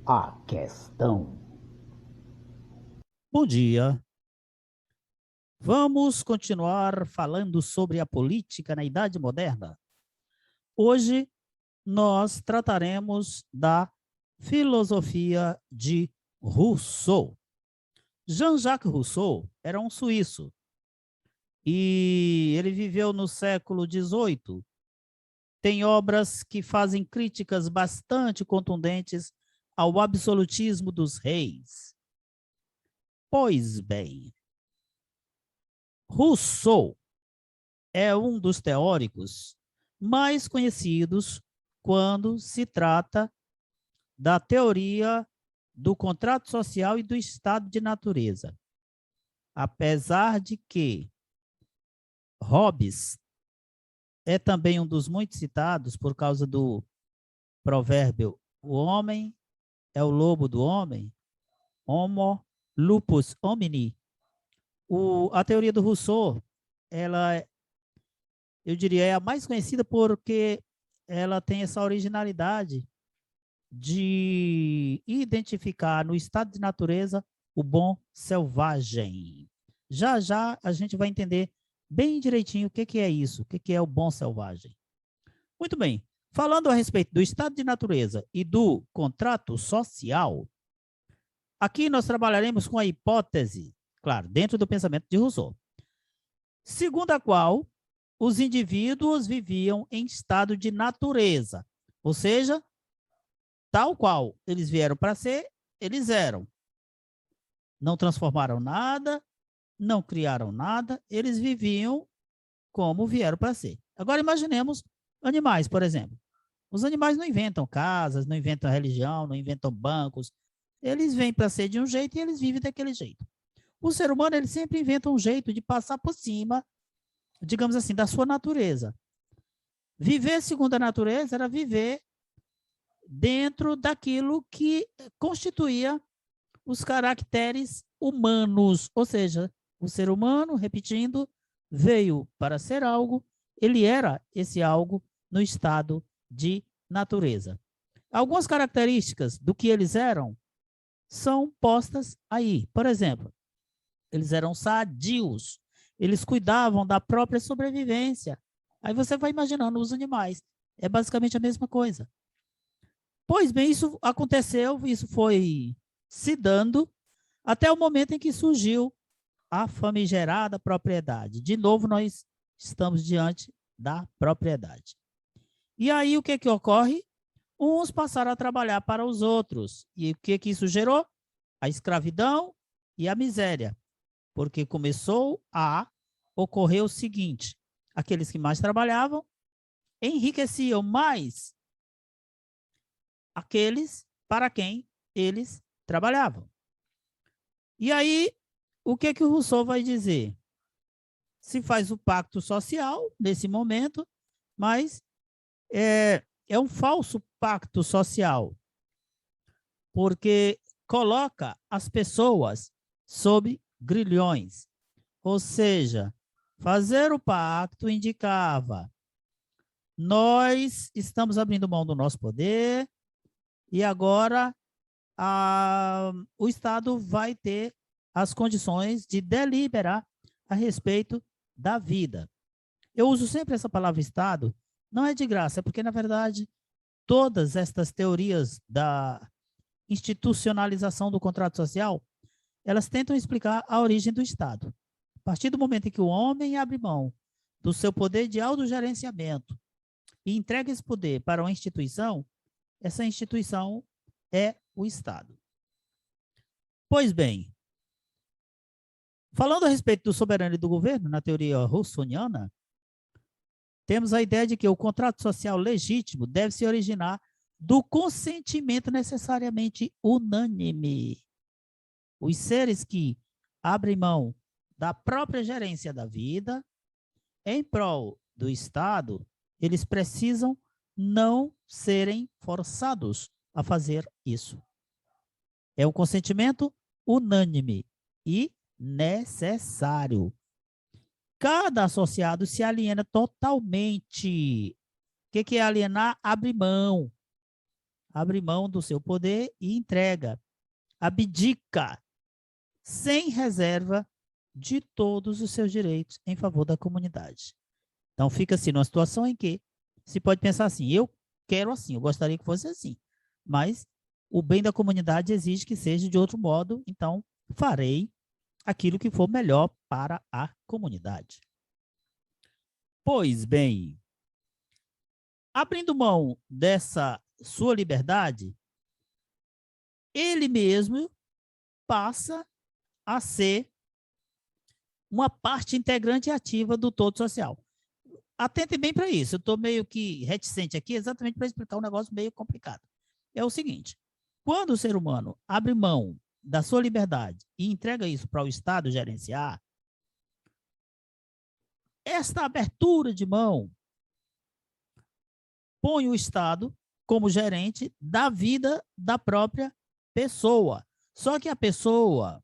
A questão. Bom dia. Vamos continuar falando sobre a política na Idade Moderna. Hoje nós trataremos da filosofia de Rousseau. Jean-Jacques Rousseau era um suíço e ele viveu no século XVIII. Tem obras que fazem críticas bastante contundentes ao absolutismo dos reis. Pois bem, Rousseau é um dos teóricos mais conhecidos quando se trata da teoria do contrato social e do estado de natureza. Apesar de que Hobbes é também um dos muito citados por causa do provérbio: o homem é o lobo do homem, homo lupus homini. A teoria do Rousseau, ela, eu diria, é a mais conhecida porque ela tem essa originalidade de identificar no estado de natureza o bom selvagem. Já já a gente vai entender bem direitinho o que é isso, o que é o bom selvagem. Muito bem, falando a respeito do estado de natureza e do contrato social, aqui nós trabalharemos com a hipótese, claro, dentro do pensamento de Rousseau, segundo a qual os indivíduos viviam em estado de natureza, ou seja, tal qual eles vieram para ser, eles eram. Não transformaram nada, não criaram nada, eles viviam como vieram para ser. Agora imaginemos animais, por exemplo. Os animais não inventam casas, não inventam religião, não inventam bancos. Eles vêm para ser de um jeito e eles vivem daquele jeito. O ser humano, ele sempre inventa um jeito de passar por cima, digamos assim, da sua natureza. Viver segundo a natureza era viver dentro daquilo que constituía os caracteres humanos, ou seja, o ser humano, repetindo, veio para ser algo, ele era esse algo no estado de natureza. Algumas características do que eles eram são postas aí. Por exemplo, eles eram sadios, eles cuidavam da própria sobrevivência. Aí você vai imaginando os animais. É basicamente a mesma coisa. Pois bem, isso aconteceu, isso foi se dando até o momento em que surgiu a famigerada propriedade. De novo, nós estamos diante da propriedade. E aí, o que ocorre? Uns passaram a trabalhar para os outros. E o que isso gerou? A escravidão e a miséria. Porque começou a ocorrer o seguinte: aqueles que mais trabalhavam enriqueciam mais aqueles para quem eles trabalhavam. E aí, o que o Rousseau vai dizer? Se faz o pacto social nesse momento, mas é um falso pacto social, porque coloca as pessoas sob grilhões. Ou seja, fazer o pacto indicava: nós estamos abrindo mão do nosso poder e agora o Estado vai ter as condições de deliberar a respeito da vida. Eu uso sempre essa palavra Estado, não é de graça, é porque, na verdade, todas estas teorias da institucionalização do contrato social, elas tentam explicar a origem do Estado. A partir do momento em que o homem abre mão do seu poder de autogerenciamento e entrega esse poder para uma instituição, essa instituição é o Estado. Pois bem, falando a respeito do soberano e do governo, na teoria russoniana, temos a ideia de que o contrato social legítimo deve se originar do consentimento necessariamente unânime. Os seres que abrem mão da própria gerência da vida em prol do Estado, eles precisam não serem forçados a fazer isso. É um consentimento unânime e necessário. Cada associado se aliena totalmente. O que é alienar? Abre mão. abre mão do seu poder e entrega, abdica, sem reserva, de todos os seus direitos em favor da comunidade. Então, fica assim, numa situação em que se pode pensar assim, eu quero assim, eu gostaria que fosse assim, mas o bem da comunidade exige que seja de outro modo, então farei aquilo que for melhor para a comunidade. Pois bem, abrindo mão dessa sua liberdade, ele mesmo passa a ser uma parte integrante e ativa do todo social. Atentem bem para isso, eu estou meio que reticente aqui exatamente para explicar um negócio meio complicado. É o seguinte, quando o ser humano abre mão da sua liberdade e entrega isso para o Estado gerenciar, esta abertura de mão põe o Estado como gerente da vida da própria pessoa. Só que a pessoa,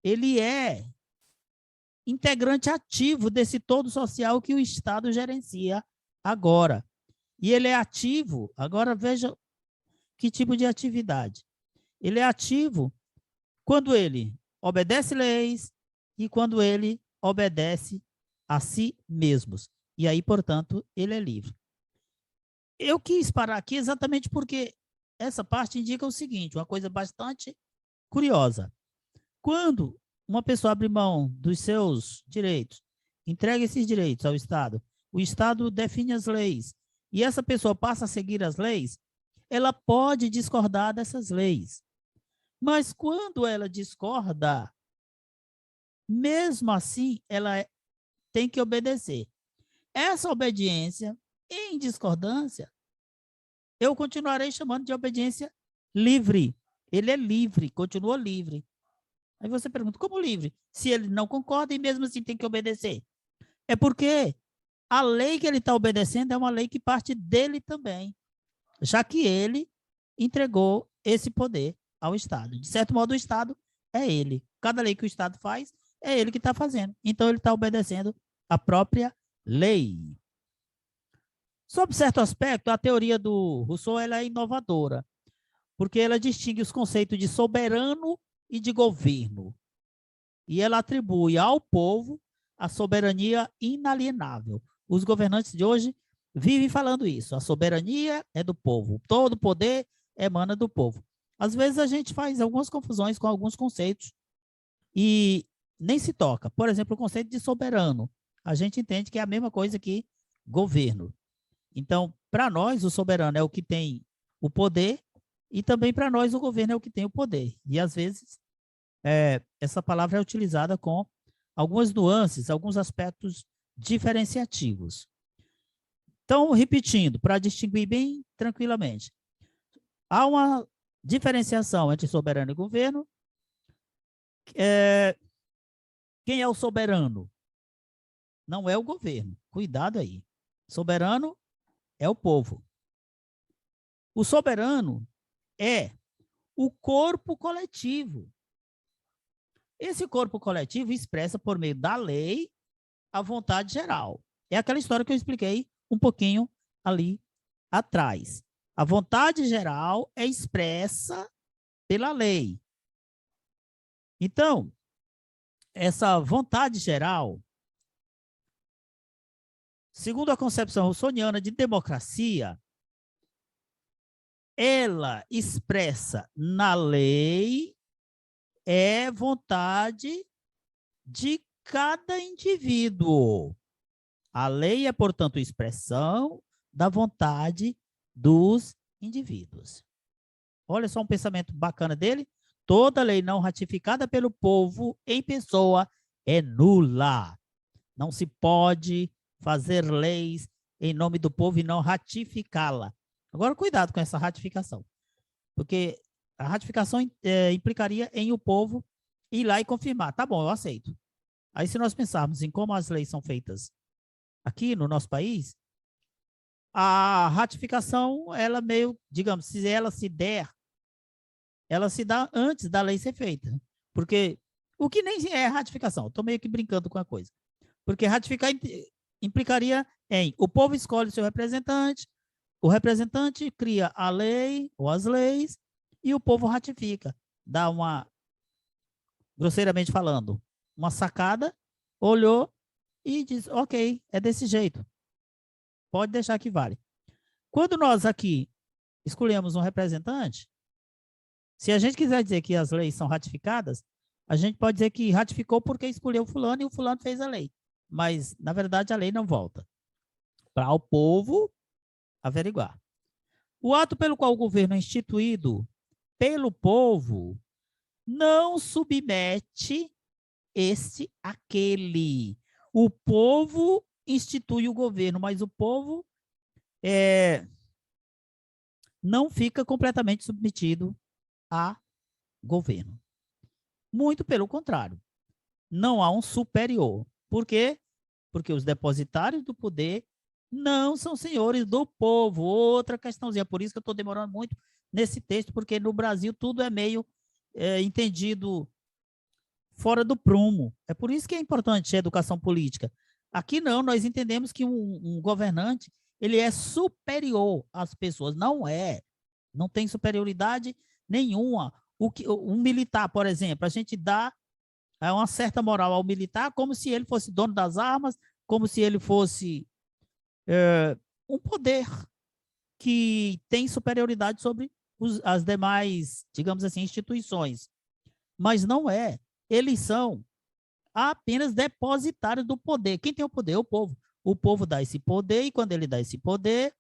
ele é integrante ativo desse todo social que o Estado gerencia agora. E ele é ativo, agora veja que tipo de atividade. Ele é ativo quando ele obedece leis e quando ele obedece a si mesmos. E aí, portanto, ele é livre. Eu quis parar aqui exatamente porque essa parte indica o seguinte, uma coisa bastante curiosa. Quando uma pessoa abre mão dos seus direitos, entrega esses direitos ao Estado, o Estado define as leis, e essa pessoa passa a seguir as leis, ela pode discordar dessas leis. Mas quando ela discorda, mesmo assim, ela tem que obedecer. Essa obediência, em discordância, eu continuarei chamando de obediência livre. Ele é livre, continua livre. Aí você pergunta, como livre? Se ele não concorda e mesmo assim tem que obedecer. É porque a lei que ele está obedecendo é uma lei que parte dele também, já que ele entregou esse poder ao Estado. De certo modo, o Estado é ele. Cada lei que o Estado faz, é ele que está fazendo. Então, ele está obedecendo a própria lei. Sob certo aspecto, a teoria do Rousseau ela é inovadora, porque ela distingue os conceitos de soberano e de governo. E ela atribui ao povo a soberania inalienável. Os governantes de hoje vivem falando isso. A soberania é do povo. Todo poder emana do povo. Às vezes a gente faz algumas confusões com alguns conceitos e nem se toca. Por exemplo, o conceito de soberano. A gente entende que é a mesma coisa que governo. Então, para nós, o soberano é o que tem o poder e também para nós o governo é o que tem o poder. E às vezes essa palavra é utilizada com algumas nuances, alguns aspectos diferenciativos. Então, repetindo, para distinguir bem tranquilamente, há uma diferenciação entre soberano e governo. Quem é o soberano? Não é o governo. Cuidado aí. Soberano é o povo. O soberano é o corpo coletivo. Esse corpo coletivo expressa por meio da lei a vontade geral. É aquela história que eu expliquei um pouquinho ali atrás. A vontade geral é expressa pela lei. Então, essa vontade geral, segundo a concepção russoniana de democracia, ela expressa na lei vontade de cada indivíduo. A lei é, portanto, expressão da vontade dos indivíduos. Olha só um pensamento bacana dele. Toda lei não ratificada pelo povo em pessoa é nula. Não se pode fazer leis em nome do povo e não ratificá-la. Agora, cuidado com essa ratificação, porque a ratificação implicaria em o povo ir lá e confirmar. Tá bom, eu aceito. Aí, se nós pensarmos em como as leis são feitas aqui no nosso país, a ratificação, ela meio, digamos, se ela se der, ela se dá antes da lei ser feita. Porque o que nem é ratificação, estou meio que brincando com a coisa. Porque ratificar implicaria em o povo escolhe o seu representante, o representante cria a lei ou as leis e o povo ratifica. Dá uma, grosseiramente falando, uma sacada, olhou e diz, ok, é desse jeito. Pode deixar que vale. Quando nós aqui escolhemos um representante, se a gente quiser dizer que as leis são ratificadas, a gente pode dizer que ratificou porque escolheu fulano e o fulano fez a lei. Mas, na verdade, a lei não volta para o povo averiguar. O ato pelo qual o governo é instituído pelo povo não submete este àquele. O povo institui o governo, mas o povo não fica completamente submetido a governo. Muito pelo contrário. Não há um superior. Por quê? Porque os depositários do poder não são senhores do povo. Outra questãozinha. Por isso que eu estou demorando muito nesse texto, porque no Brasil tudo é meio entendido fora do prumo. É por isso que é importante a educação política. Aqui não, nós entendemos que um governante ele é superior às pessoas. Não é. Não tem superioridade nenhuma. Um militar, por exemplo, a gente dá uma certa moral ao militar como se ele fosse dono das armas, como se ele fosse um poder que tem superioridade sobre as demais, digamos assim, instituições. Mas não é. Eles são apenas depositários do poder. Quem tem o poder? O povo. O povo dá esse poder e quando ele dá esse poder,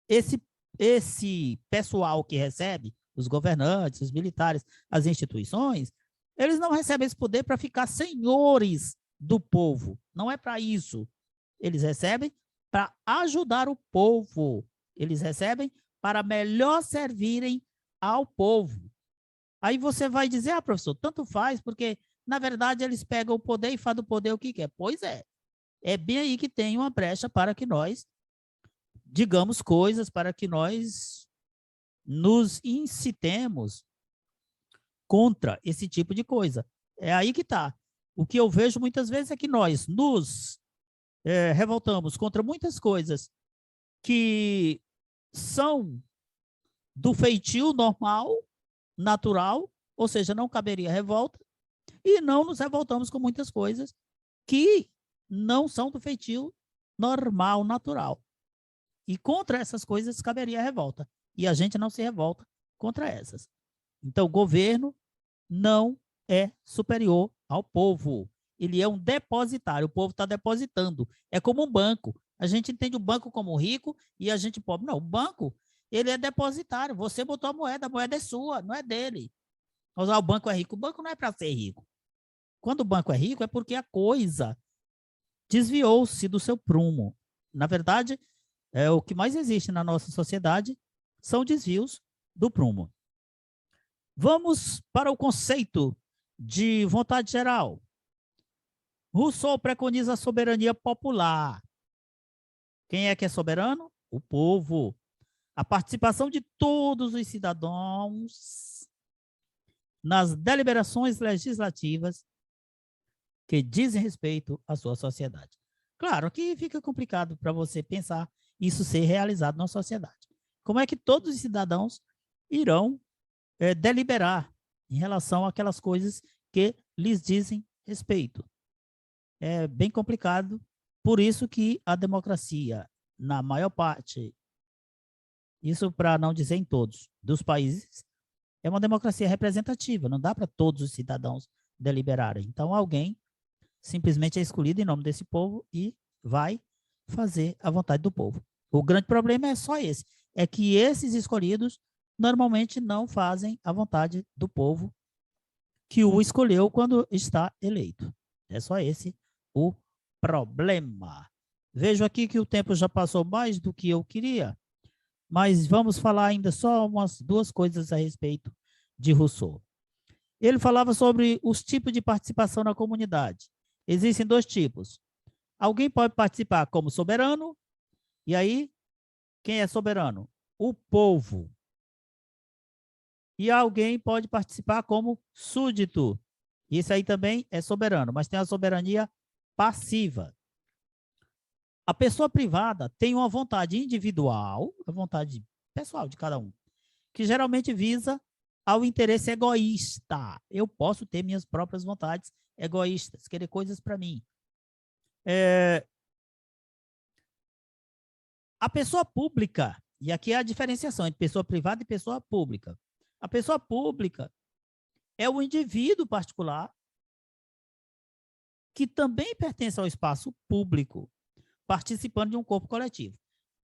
esse pessoal que recebe, os governantes, os militares, as instituições, eles não recebem esse poder para ficar senhores do povo. Não é para isso. Eles recebem para ajudar o povo. Eles recebem para melhor servirem ao povo. Aí você vai dizer, ah, professor, tanto faz, porque, na verdade, eles pegam o poder e fazem do poder o que quer. Pois é. É bem aí que tem uma brecha para que nós digamos coisas, para que nós nos incitemos contra esse tipo de coisa. É aí que está. O que eu vejo muitas vezes é que nós nos revoltamos contra muitas coisas que são do feitio normal, natural, ou seja, não caberia revolta, e não nos revoltamos com muitas coisas que não são do feitio normal, natural. E contra essas coisas caberia revolta. E a gente não se revolta contra essas. Então, o governo não é superior ao povo. Ele é um depositário. O povo está depositando. É como um banco. A gente entende o banco como rico e a gente pobre. Não, o banco, ele é depositário. Você botou a moeda é sua, não é dele. Mas o banco é rico. O banco não é para ser rico. Quando o banco é rico é porque a coisa desviou-se do seu prumo. Na verdade, o que mais existe na nossa sociedade são desvios do prumo. Vamos para o conceito de vontade geral. Rousseau preconiza a soberania popular. Quem é que é soberano? O povo. A participação de todos os cidadãos nas deliberações legislativas que dizem respeito à sua sociedade. Claro que fica complicado para você pensar isso ser realizado na sociedade. Como é que todos os cidadãos irão deliberar em relação àquelas coisas que lhes dizem respeito? É bem complicado, por isso que a democracia, na maior parte, isso para não dizer em todos, dos países, é uma democracia representativa, não dá para todos os cidadãos deliberarem. Então, alguém simplesmente é escolhido em nome desse povo e vai fazer a vontade do povo. O grande problema é só esse, é que esses escolhidos normalmente não fazem a vontade do povo que o escolheu quando está eleito. É só esse o problema. Vejo aqui que o tempo já passou mais do que eu queria, mas vamos falar ainda só umas duas coisas a respeito de Rousseau. Ele falava sobre os tipos de participação na comunidade. Existem dois tipos. Alguém pode participar como soberano, e aí, quem é soberano? O povo. E alguém pode participar como súdito. Isso aí também é soberano, mas tem a soberania passiva. A pessoa privada tem uma vontade individual, a vontade pessoal de cada um, que geralmente visa ao interesse egoísta. Eu posso ter minhas próprias vontades egoístas, querer coisas para mim. A pessoa pública, e aqui é a diferenciação entre pessoa privada e pessoa pública. A pessoa pública é o indivíduo particular que também pertence ao espaço público, participando de um corpo coletivo.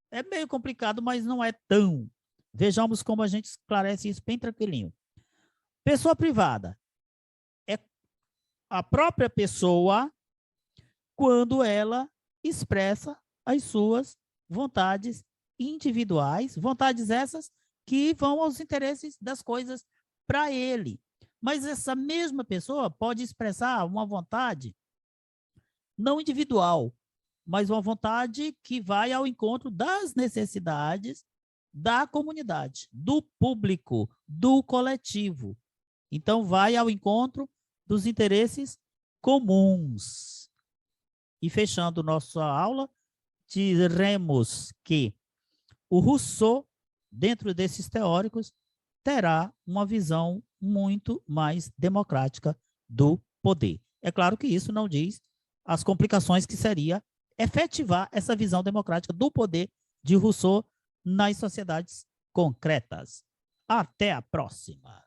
É meio complicado, mas não é tão. Vejamos como a gente esclarece isso bem tranquilinho. Pessoa privada é a própria pessoa quando ela expressa as suas vontades individuais, vontades essas que vão aos interesses das coisas para ele. Mas essa mesma pessoa pode expressar uma vontade não individual, mas uma vontade que vai ao encontro das necessidades da comunidade, do público, do coletivo. Então, vai ao encontro dos interesses comuns. E fechando nossa aula, diremos que o Rousseau, dentro desses teóricos, terá uma visão muito mais democrática do poder. É claro que isso não diz as complicações que seria efetivar essa visão democrática do poder de Rousseau nas sociedades concretas. Até a próxima!